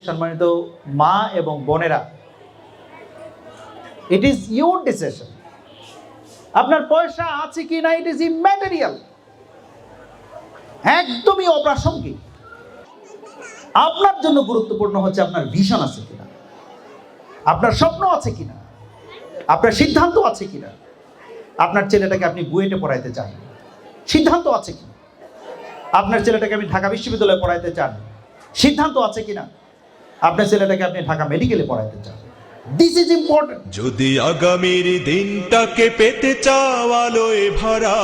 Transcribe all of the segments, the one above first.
সম্মানিত মা এবং বোনেরা, ইট ইজ ইউর ডিসিশন। আপনার পয়সা আছে কি না, ইট ইজ ইম্যাটেরিয়াল, একদমই অপ্রাসঙ্গিক। আপনার জন্য গুরুত্বপূর্ণ হচ্ছে আপনার ভিশন আছে কিনা, আপনার স্বপ্ন আছে কিনা, আপনার সিদ্ধান্ত আছে কিনা। আপনার ছেলেটাকে আপনি বুয়েটে পড়াইতে চান, সিদ্ধান্ত আছে কিনা। আপনার ছেলেটাকে আপনি ঢাকা বিশ্ববিদ্যালয়ে পড়াইতে চান, সিদ্ধান্ত আছে কিনা। আপনার ছেলেটাকে আপনি ঢাকা মেডিকেলে পড়াইতে চান, দিস ইজ ইম্পর্টেন্ট। যদি আগামীর দিনটাকে পেতে চাও আলোয় ভরা,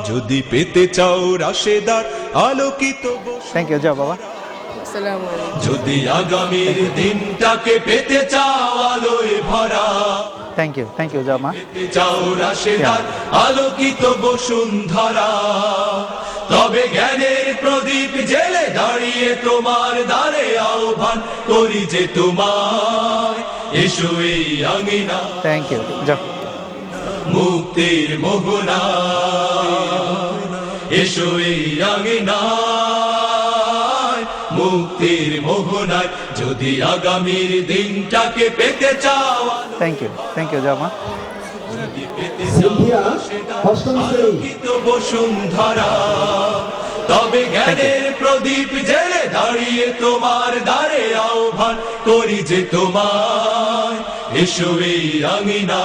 যদি পেতে চাও রাশেদার আলোকিত থ্যাংক ইউ, যাও বাবা। যদি আগামীর দিনটাকে পেতে চাও আলোয় ভরা, থ্যাংক ইউ, যাও মা। পেতে চাও রাশেদার আলোকিত বসুন্ধরা, তবে জ্ঞানের প্রদীপ জেলে দাঁড়িয়ে তোমার দ্বারে আহ্বান করি যে তোমায়, এসো এই আঙিনা থ্যাংক ইউ, যাও। মুক্তির মোহনা, এসো এই আঙিনায় মুক্তির মোহনায়। যদি আগামীর দিনটাকে পেতে চাও, থ্যাংক ইউ, যাও মা। যদি পেতে চাও আলোকিত বসুন্ধরা, তবে জ্ঞানের প্রদীপ জেলে দাঁড়িয়ে তোমার দ্বারে আহ্বান করি যে তোমায়, এসো এই আঙিনা।